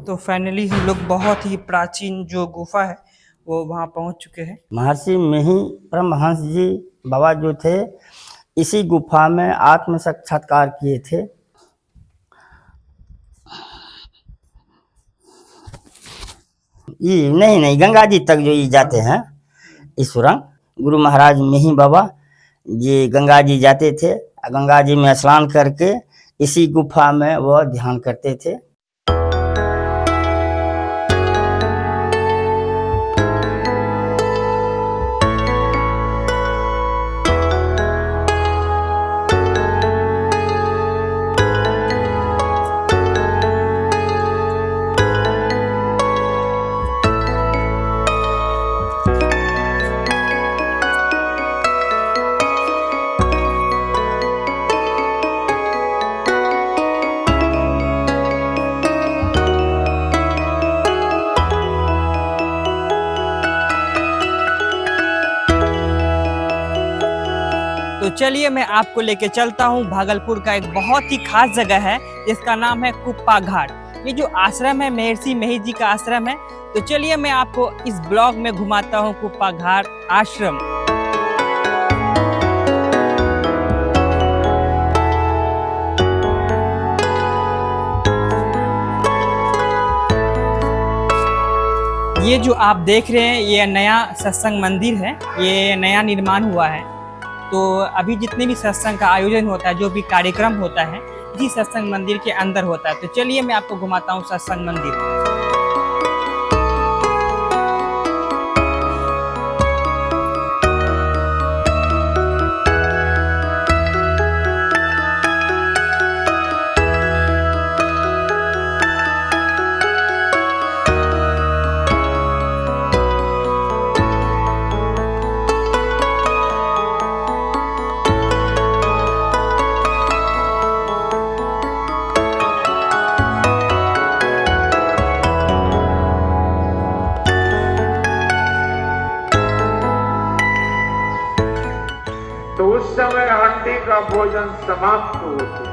तो फाइनली हम लोग बहुत ही प्राचीन जो गुफा है वो वहाँ पहुँच चुके हैं। महर्षि मिहि परमहंस जी बाबा जो थे इसी गुफा में आत्म साक्षात्कार किए थे। ये नहीं गंगा जी तक जो ये जाते हैं इस सुरंग, गुरु महाराज मिहि बाबा ये गंगा जी जाते थे, गंगा जी में स्नान करके इसी गुफा में वह ध्यान करते थे। तो चलिए मैं आपको लेके चलता हूँ भागलपुर का एक बहुत ही खास जगह है जिसका नाम है कुप्पा घाट। ये जो आश्रम है महर्षि मिहि जी का आश्रम है। तो चलिए मैं आपको इस ब्लॉग में घुमाता हूँ कुप्पा घाट आश्रम। ये जो आप देख रहे हैं ये नया सत्संग मंदिर है, ये नया निर्माण हुआ है। तो अभी जितने भी सत्संग का आयोजन होता है, जो भी कार्यक्रम होता है, इसी सत्संग मंदिर के अंदर होता है। तो चलिए मैं आपको घुमाता हूँ सत्संग मंदिर। तो उस समय हंडी का भोजन समाप्त हो चुका।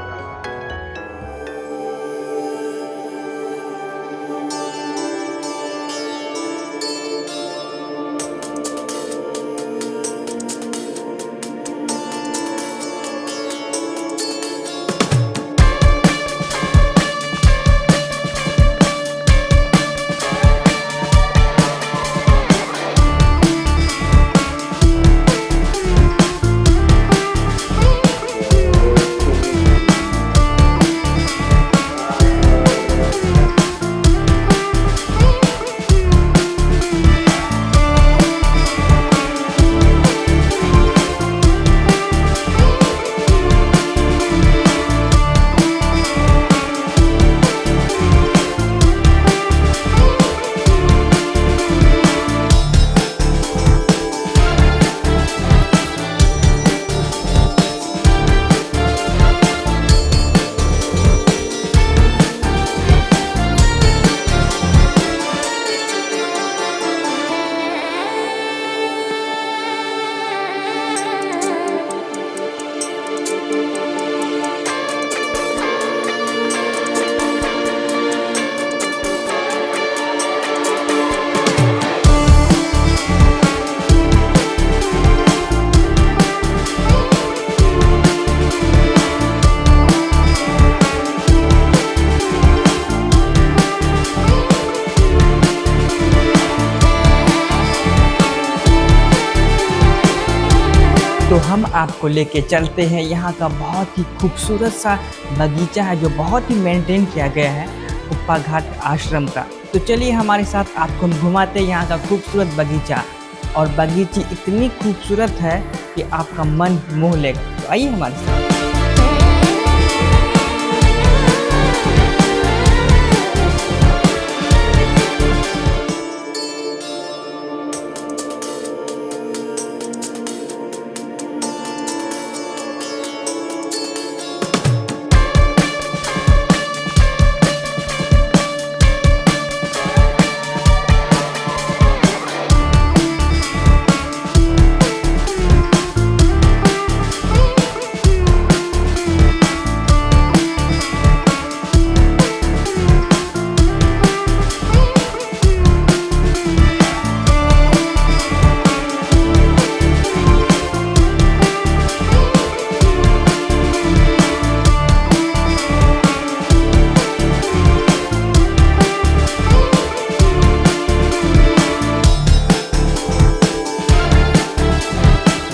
तो हम आपको लेके चलते हैं, यहाँ का बहुत ही खूबसूरत सा बगीचा है जो बहुत ही मेंटेन किया गया है कुप्पा घाट आश्रम का। तो चलिए हमारे साथ आपको हम घुमाते हैं यहाँ का खूबसूरत बगीचा। और बगीची इतनी खूबसूरत है कि आपका मन मोह लेगा। तो आइए हमारे साथ।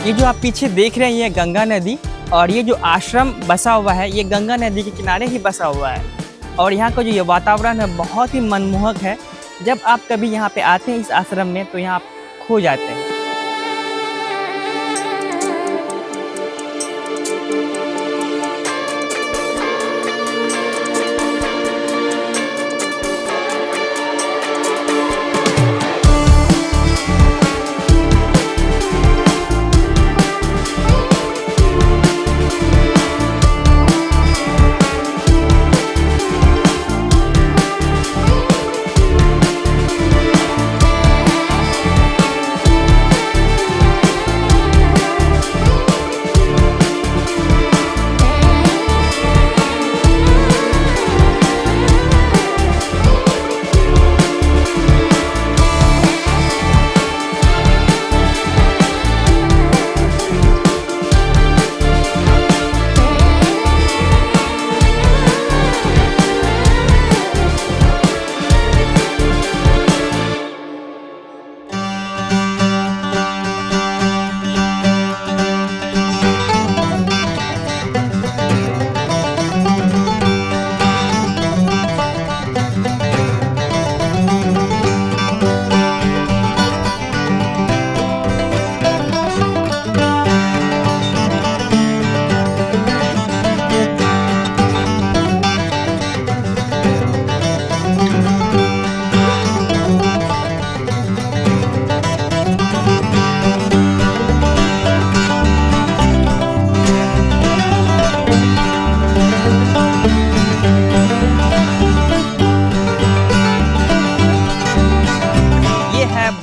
ये जो आप पीछे देख रहे हैं ये गंगा नदी, और ये जो आश्रम बसा हुआ है ये गंगा नदी के किनारे ही बसा हुआ है। और यहाँ का जो ये वातावरण है बहुत ही मनमोहक है। जब आप कभी यहाँ पे आते हैं इस आश्रम में तो यहाँ आप खो जाते हैं।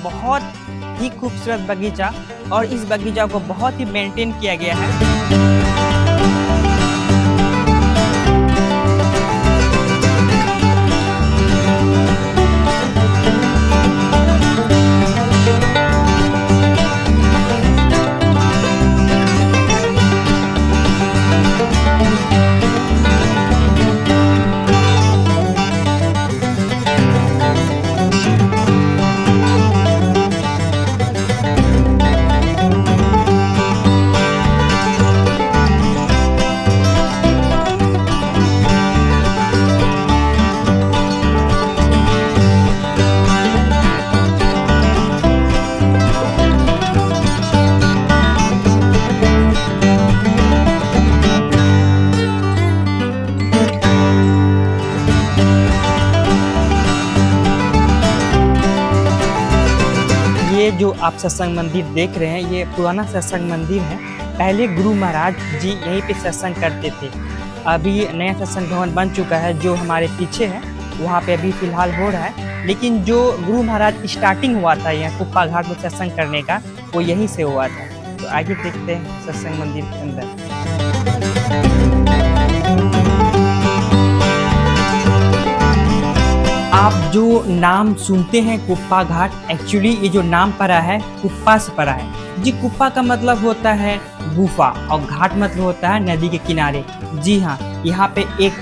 बहुत ही खूबसूरत बगीचा, और इस बगीचा को बहुत ही मेंटेन किया गया है। ये जो आप सत्संग मंदिर देख रहे हैं ये पुराना सत्संग मंदिर है। पहले गुरु महाराज जी यहीं पे सत्संग करते थे। अभी नया सत्संग भवन बन चुका है जो हमारे पीछे है, वहाँ पे अभी फिलहाल हो रहा है। लेकिन जो गुरु महाराज स्टार्टिंग हुआ था यहाँ कुप्पा घाट में सत्संग करने का, वो यहीं से हुआ था। तो आगे देखते हैं सत्संग मंदिर के अंदर। आप जो नाम सुनते हैं कुप्पा घाट, एक्चुअली ये जो नाम पड़ा है कुप्पा से पड़ा है जी। कुप्पा का मतलब होता है गुफा और घाट मतलब होता है नदी के किनारे। जी हाँ, यहाँ पे एक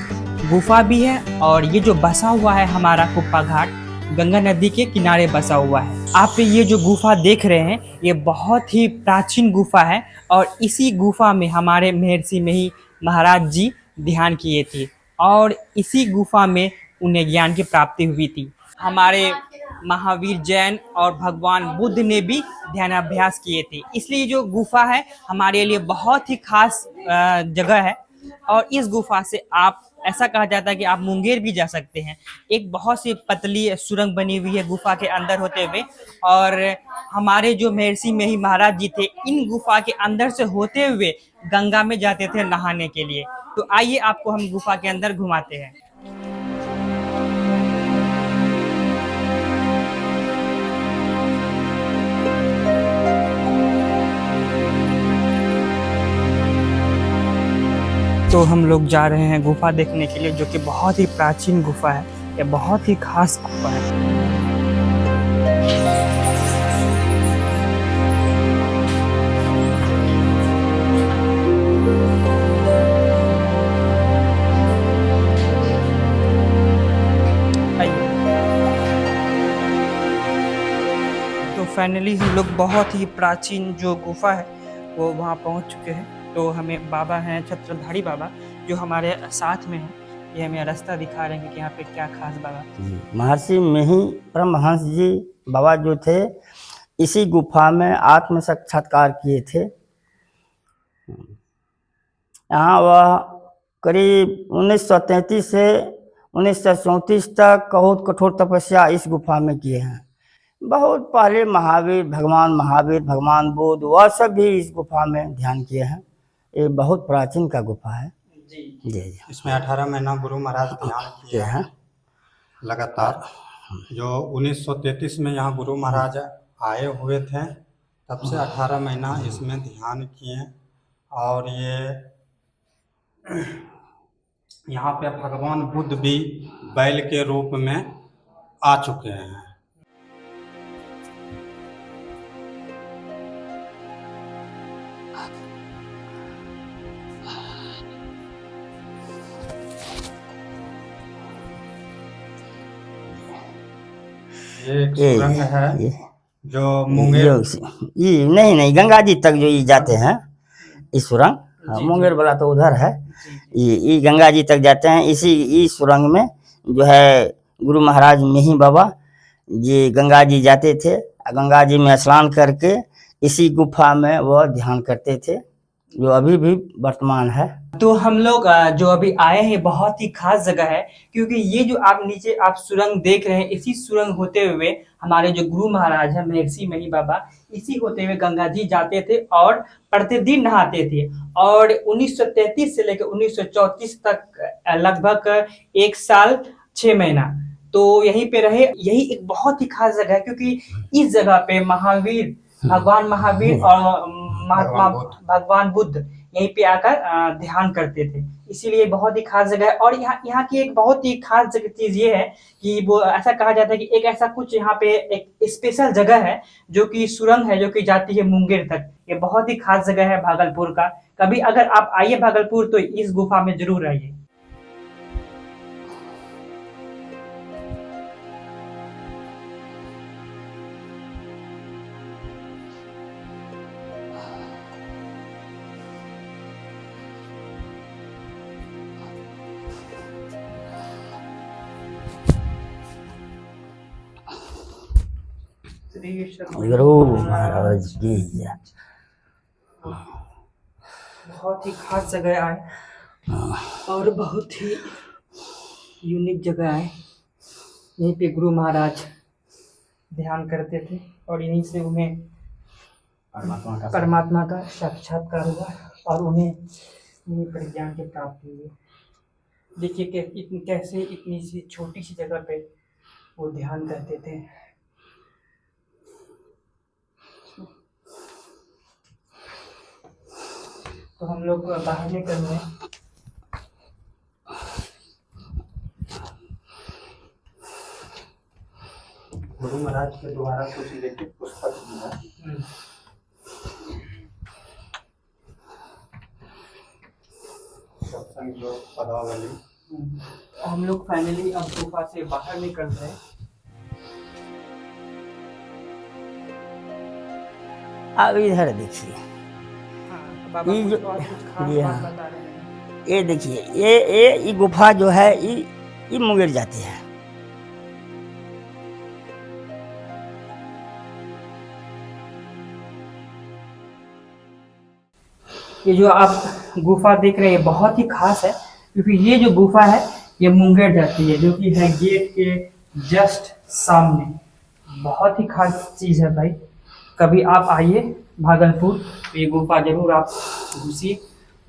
गुफा भी है और ये जो बसा हुआ है हमारा कुप्पा घाट गंगा नदी के किनारे बसा हुआ है। आप ये जो गुफा देख रहे हैं ये बहुत ही प्राचीन गुफा है और इसी गुफा में हमारे महर्षि में ही महाराज जी ध्यान किए थे और इसी गुफा में उन्हें ज्ञान की प्राप्ति हुई थी। हमारे महावीर जैन और भगवान बुद्ध ने भी ध्यानाभ्यास किए थे। इसलिए जो गुफा है हमारे लिए बहुत ही खास जगह है और इस गुफा से आप ऐसा कहा जाता है कि आप मुंगेर भी जा सकते हैं। एक बहुत सी पतली सुरंग बनी हुई है गुफा के अंदर होते हुए और हमारे जो महर्षि में ही महाराज जी थे इन गुफा के अंदर से होते हुए गंगा में जाते थे नहाने के लिए। तो आइए आपको हम गुफा के अंदर घुमाते हैं। तो हम लोग जा रहे हैं गुफा देखने के लिए, जो कि बहुत ही प्राचीन गुफा है, ये बहुत ही खास गुफा है। तो फाइनली हम लोग बहुत ही प्राचीन जो गुफा है वो वहाँ पहुँच चुके हैं। तो हमें बाबा हैं छत्रधारी बाबा जो हमारे साथ में हैं, ये हमें रास्ता दिखा रहे हैं कि यहाँ पे क्या खास बाबा। जी, महर्षि में ही परमहंस जी बाबा जो थे इसी गुफा में आत्म साक्षात्कार किए थे। यहाँ वह करीब 1933 से 1934 तक बहुत कठोर तपस्या इस गुफा में किए हैं। बहुत पहले महावीर भगवान बुद्ध वह सब भी इस गुफा में ध्यान किए हैं। ये बहुत प्राचीन का गुफा है। जी जी जी इसमें 18 महीना गुरु महाराज ध्यान ये किए है। हैं लगातार। जो 1933 में यहाँ गुरु महाराज आए हुए थे तब से 18 महीना इसमें ध्यान किए। और ये यहाँ पे भगवान बुद्ध भी बैल के रूप में आ चुके हैं। ये एक सुरंग है ये जो मुंगेर ये नहीं गंगा जी तक जो ये जाते हैं इस सुरंग। हाँ, मुंगेर वाला तो उधर है। ये गंगा जी तक जाते हैं। इस सुरंग में जो है गुरु महाराज मिही बाबा जी गंगा जी जाते थे। गंगा जी में स्नान करके इसी गुफा में वह ध्यान करते थे, जो अभी भी वर्तमान है। तो हम लोग जो अभी आए हैं बहुत ही खास जगह है, क्योंकि ये जो आप नीचे आप सुरंग देख रहे हैं, इसी सुरंग होते हुए हमारे जो गुरु महाराज है महर्षि मही बाबा इसी होते हुए गंगा जी जाते थे और प्रतिदिन नहाते थे। और 1933 से लेकर 1934 तक लगभग 1 साल 6 महीना तो यहीं पे रहे। यही एक बहुत ही खास जगह है, क्योंकि इस जगह पे भगवान महावीर और महात्मा भगवान बुद्ध यहीं पे आकर ध्यान करते थे, इसीलिए बहुत ही खास जगह है। और यहाँ की एक बहुत ही खास चीज ये है कि वो ऐसा कहा जाता है कि एक ऐसा कुछ यहाँ पे एक स्पेशल जगह है जो कि सुरंग है, जो कि जाती है मुंगेर तक। ये बहुत ही खास जगह है भागलपुर का। कभी अगर आप आइए भागलपुर तो इस गुफा में जरूर आइए। गुरु महाराज की जय। बहुत ही खास जगह आए और बहुत ही यूनिक जगह है। यहीं पे गुरु महाराज ध्यान करते थे और यहीं से उन्हें परमात्मा का साक्षात्कार हुआ और उन्हें यही प्रज्ञान की प्राप्ति हुई। देखिए कैसे इतनी सी छोटी सी जगह पे वो ध्यान करते थे। तो हम लोग बाहर निकल रहे हैं। गुरु महाराज के द्वारा कुछ लिखित पुस्तक भी है। सत्संग योग पदावली। हम लोग फाइनली अब गुफा से बाहर निकल रहे हैं। अब इधर देखिए बाबा ये कुछ जो- और कुछ खास ये बात हाँ। बता रहे हैं। ये देखिए ये गुफा जो है ये मुंगेर जाती है। ये जो आप गुफा देख रहे हैं बहुत ही खास है, क्योंकि ये जो गुफा है ये मुंगेर जाती है, जो कि है गेट के जस्ट सामने। बहुत ही खास चीज़ है भाई। कभी आप आइए भागलपुर तो ये गुफा जरूर आप घुसिए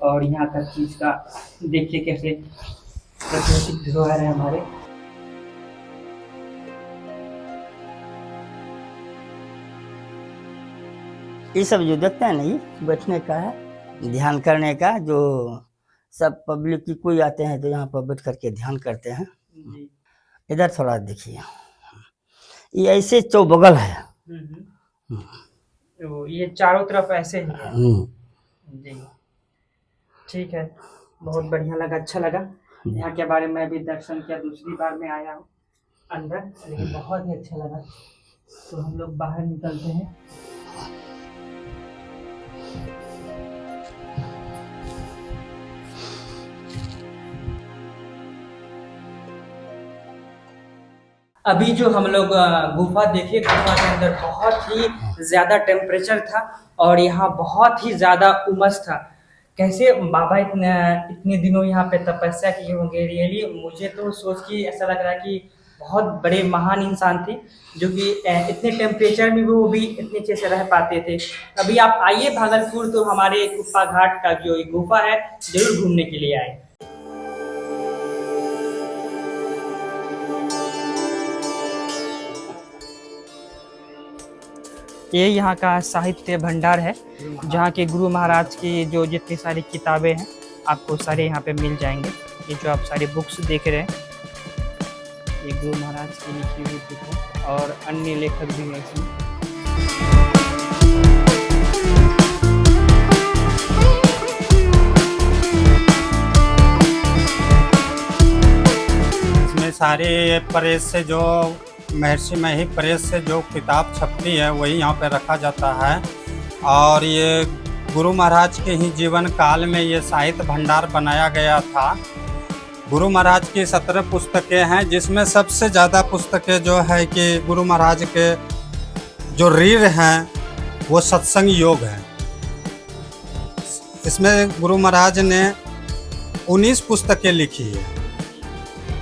और यहाँ का चीज़ का देखिए कैसे प्राकृतिक धरोहर है हमारे। ये सब जो देखते हैं ना ये बैठने का है, ध्यान करने का। जो सब पब्लिक की कोई आते हैं तो यहाँ पर बैठ करके ध्यान करते हैं। जी। इधर थोड़ा देखिए ये ऐसे चौबगल है। तो ये चारों तरफ ऐसे ही है। जी ठीक है, बहुत बढ़िया लगा, अच्छा लगा। यहाँ के बारे में भी दर्शन किया, दूसरी बार मैं आया हूँ अंदर, लेकिन बहुत ही अच्छा लगा। तो हम लोग बाहर निकलते हैं। अभी जो हम लोग गुफा देखे, गुफा के अंदर बहुत ही ज़्यादा टेम्परेचर था और यहाँ बहुत ही ज़्यादा उमस था। कैसे बाबा इतने इतने दिनों यहाँ पे तपस्या किए होंगे। रियली मुझे तो सोच के ऐसा लग रहा है कि बहुत बड़े महान इंसान थे जो कि इतने टेम्परेचर में भी वो भी इतने अच्छे से रह पाते थे। अभी आप आइए भागलपुर तो हमारे कुप्पा घाट का जो एक गुफा है जरूर घूमने के लिए आए। ये यहाँ का साहित्य भंडार है जहाँ के गुरु महाराज की जो जितनी सारी किताबें हैं आपको सारे यहाँ पे मिल जाएंगे। ये जो आप सारी बुक्स देख रहे हैं ये गुरु महाराज की लिखी हुई बुक है और अन्य लेखक भी हैं इसमें। इसमें सारे प्रेस से जो महर्षि मही प्रेस से जो किताब छपती है वही यहाँ पे रखा जाता है। और ये गुरु महाराज के ही जीवन काल में ये साहित्य भंडार बनाया गया था। गुरु महाराज की 17 पुस्तकें हैं जिसमें सबसे ज़्यादा पुस्तकें जो है कि गुरु महाराज के जो रीढ़ हैं वो सत्संग योग हैं। इसमें गुरु महाराज ने 19 पुस्तकें लिखी है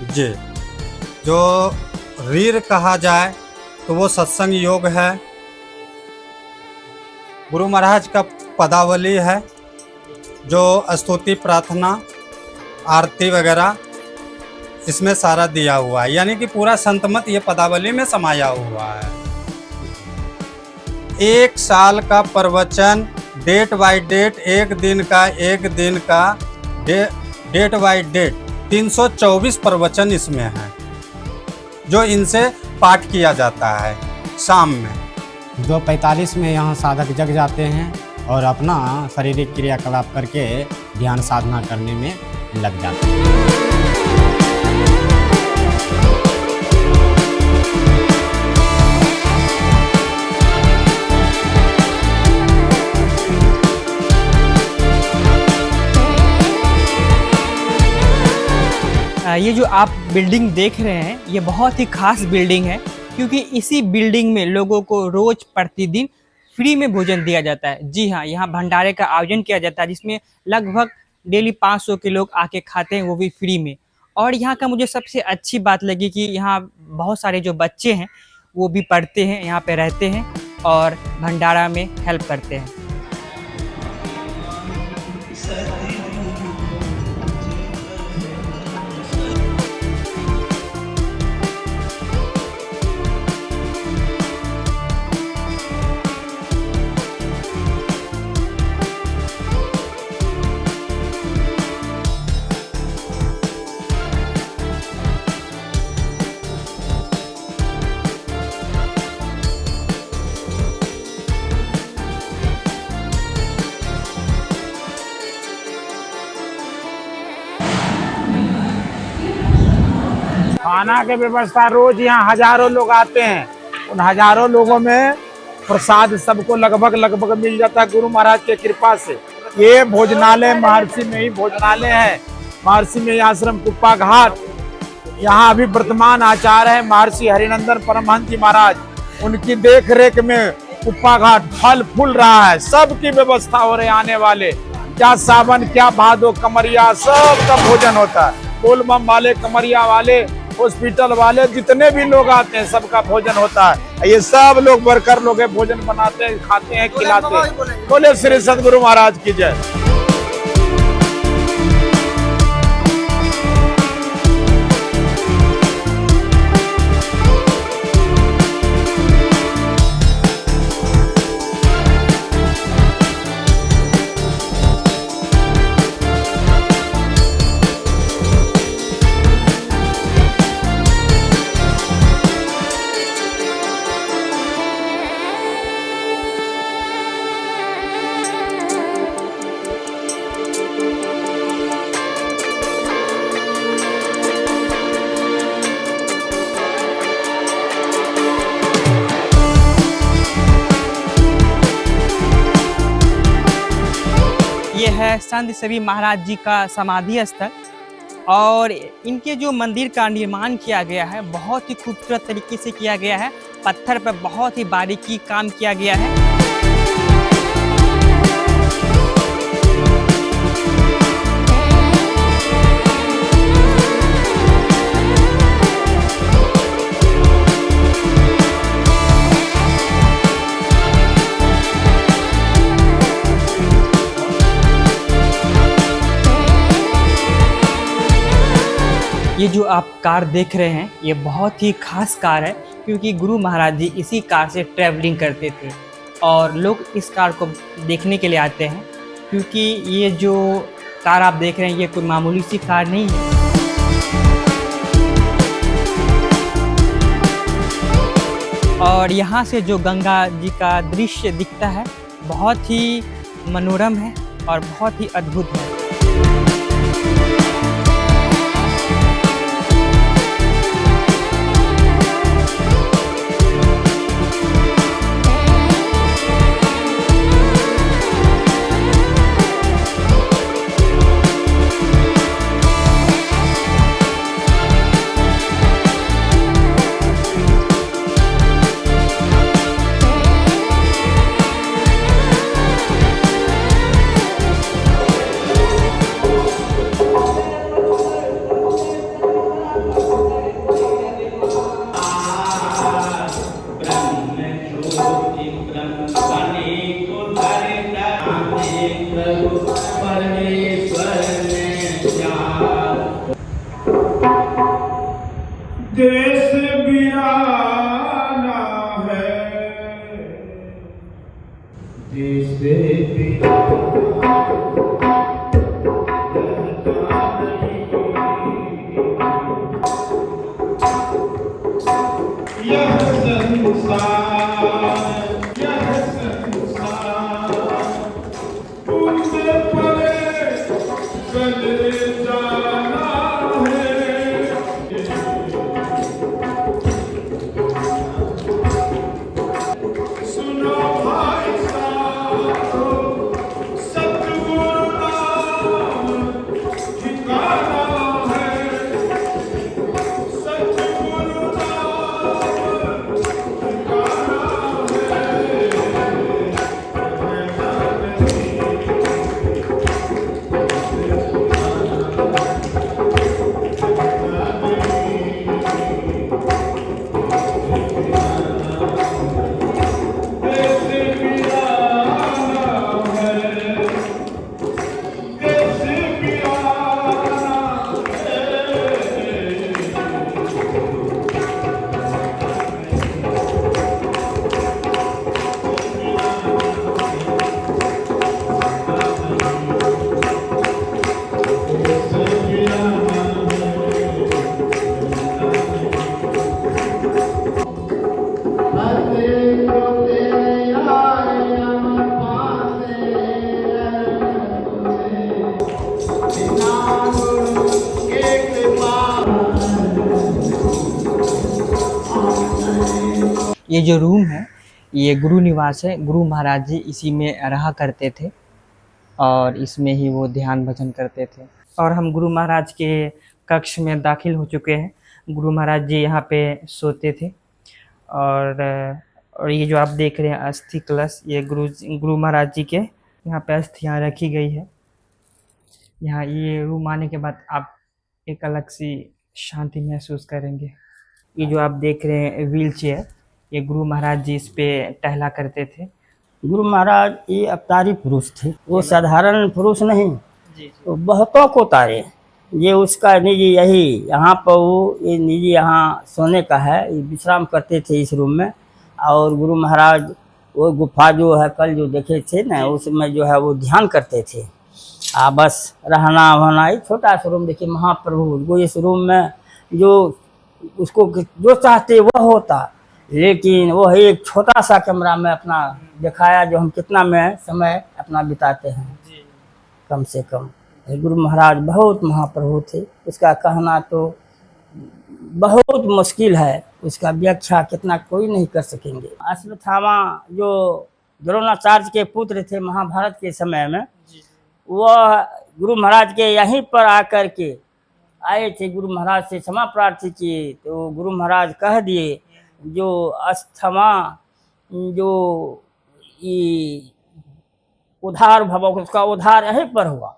जी। जो रीढ़ कहा जाए तो वो सत्संग योग है। गुरु महाराज का पदावली है जो स्तुति प्रार्थना आरती वगैरह इसमें सारा दिया हुआ है, यानी कि पूरा संतमत ये पदावली में समाया हुआ है। एक साल का प्रवचन डेट बाय डेट, एक दिन का डेट बाय डेट 324 प्रवचन इसमें है जो इनसे पाठ किया जाता है शाम में। 2:45 में यहाँ साधक जग जाते हैं और अपना शारीरिक क्रियाकलाप करके ध्यान साधना करने में लग जाते हैं। ये जो आप बिल्डिंग देख रहे हैं ये बहुत ही खास बिल्डिंग है क्योंकि इसी बिल्डिंग में लोगों को रोज प्रतिदिन फ्री में भोजन दिया जाता है। जी हाँ, यहाँ भंडारे का आयोजन किया जाता है जिसमें लगभग डेली 500 के लोग आके खाते हैं, वो भी फ्री में। और यहाँ का मुझे सबसे अच्छी बात लगी कि यहाँ बहुत सारे जो बच्चे हैं वो भी पढ़ते हैं, यहाँ पे रहते हैं और भंडारा में हेल्प करते हैं। खाना की व्यवस्था रोज यहाँ हजारों लोग आते हैं। उन हजारों लोगों में प्रसाद सबको लगभग मिल जाता है गुरु महाराज की कृपा से। ये भोजनालय महर्षि में ही भोजनालय है, महर्षि में ही आश्रम कुप्पा घाट। यहाँ अभी वर्तमान आचार्य है महर्षि हरिनंदन परमहंस जी महाराज। उनकी देख रेख में कुप्पा घाट फल फूल रहा है। सबकी व्यवस्था हो रही है, आने वाले क्या सावन क्या भादो कमरिया सबका भोजन होता है। बोलबम वाले, कमरिया वाले, हॉस्पिटल वाले, जितने भी लोग आते हैं सबका भोजन होता है। ये सब लोग वर्कर लोग भोजन बनाते हैं, खाते हैं, खिलाते हैं। बोले श्री सदगुरु महाराज की जय। ये है संत सभी महाराज जी का समाधि स्थल और इनके जो मंदिर का निर्माण किया गया है बहुत ही खूबसूरत तरीके से किया गया है। पत्थर पर बहुत ही बारीकी काम किया गया है। ये जो आप कार देख रहे हैं ये बहुत ही खास कार है, क्योंकि गुरु महाराज जी इसी कार से ट्रैवलिंग करते थे और लोग इस कार को देखने के लिए आते हैं, क्योंकि ये जो कार आप देख रहे हैं ये कोई मामूली सी कार नहीं है। और यहाँ से जो गंगा जी का दृश्य दिखता है बहुत ही मनोरम है और बहुत ही अद्भुत है। देश वीराना है, देश यह संसार तुमसे परे चले जाना है। सुनो भाई साहब, सतगुरु नाम ठिकाना है, सतगुरु नाम ठिकाना ये जो रूम है ये गुरु निवास है। गुरु महाराज जी इसी में रहा करते थे और इसमें ही वो ध्यान भजन करते थे। और हम गुरु महाराज के कक्ष में दाखिल हो चुके हैं। गुरु महाराज जी यहाँ पे सोते थे। और ये जो आप देख रहे हैं अस्थि कलश, ये गुरु महाराज जी के यहाँ पे अस्थियाँ रखी गई है। यहाँ ये रूम आने के बाद आप एक अलग सी शांति महसूस करेंगे। ये जो आप देख रहे हैं व्हील चेयर, ये गुरु महाराज जी इस पे टहला करते थे। गुरु महाराज ये अवतारी पुरुष थे, वो साधारण पुरुष नहीं, तो बहुतों को तारे। ये उसका निजी यही यहाँ पर वो ये निजी यहाँ सोने का है, ये विश्राम करते थे इस रूम में। और गुरु महाराज वो गुफा जो है कल जो देखे थे ना, उसमें जो है वो ध्यान करते थे। बस रहना वहना, ये छोटा सा रूम देखिए। महाप्रभु वो इस रूम में जो उसको जो चाहते वह होता, लेकिन वो एक छोटा सा कमरा में अपना दिखाया जो हम कितना में समय अपना बिताते हैं कम से कम। गुरु महाराज बहुत महाप्रभु थे, उसका कहना तो बहुत मुश्किल है, उसका व्याख्या कितना कोई नहीं कर सकेंगे। अश्वत्थामा जो द्रोणाचार्य के पुत्र थे महाभारत के समय में, वह गुरु महाराज के यहीं पर आकर के आए थे, गुरु महाराज से क्षमा प्रार्थना किए, तो गुरु महाराज कह दिए जो अस्थमा जो ये उधार भव, उसका उधार यहीं पर हुआ।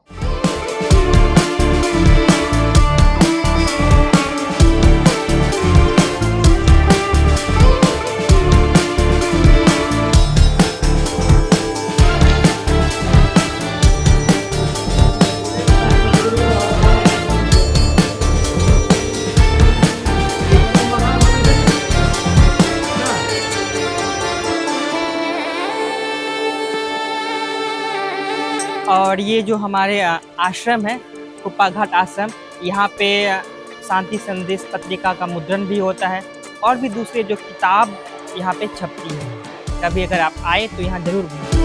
और ये जो हमारे आश्रम है कुप्पा घाट आश्रम, यहाँ पे शांति संदेश पत्रिका का मुद्रण भी होता है और भी दूसरे जो किताब यहाँ पे छपती है। कभी अगर आप आए तो यहाँ जरूर घूमें।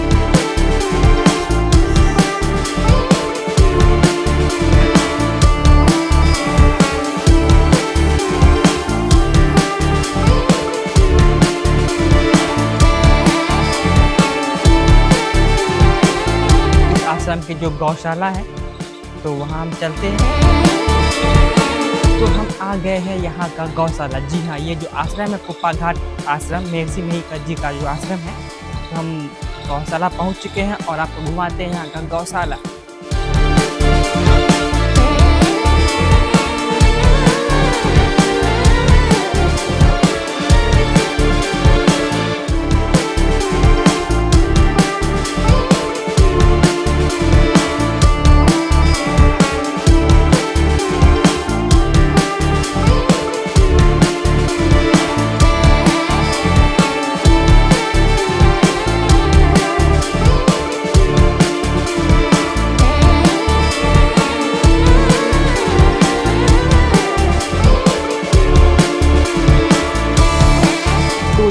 आश्रम की जो गौशाला है तो वहाँ हम चलते हैं। तो हम आ गए हैं यहाँ का गौशाला। जी हाँ, ये जो आश्रम है कुप्पा घाट आश्रम, महर्षि मेही जी का जो आश्रम है, तो हम गौशाला पहुँच चुके हैं और आपको घुमाते हैं यहाँ का गौशाला।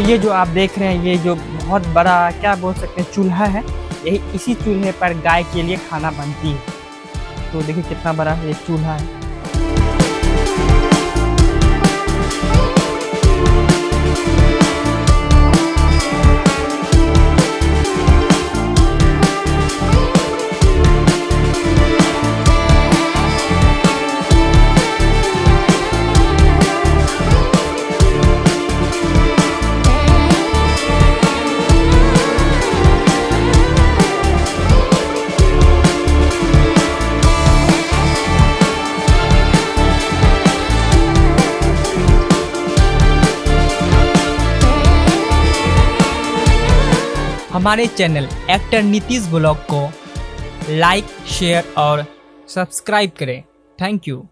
ये जो आप देख रहे हैं, ये जो बहुत बड़ा क्या बोल सकते हैं चूल्हा है, यही इसी चूल्हे पर गाय के लिए खाना बनती है। तो देखिए कितना बड़ा ये चूल्हा है। हमारे चैनल एक्टर नीतीश ब्लॉग को लाइक, शेयर और सब्सक्राइब करें। Thank you.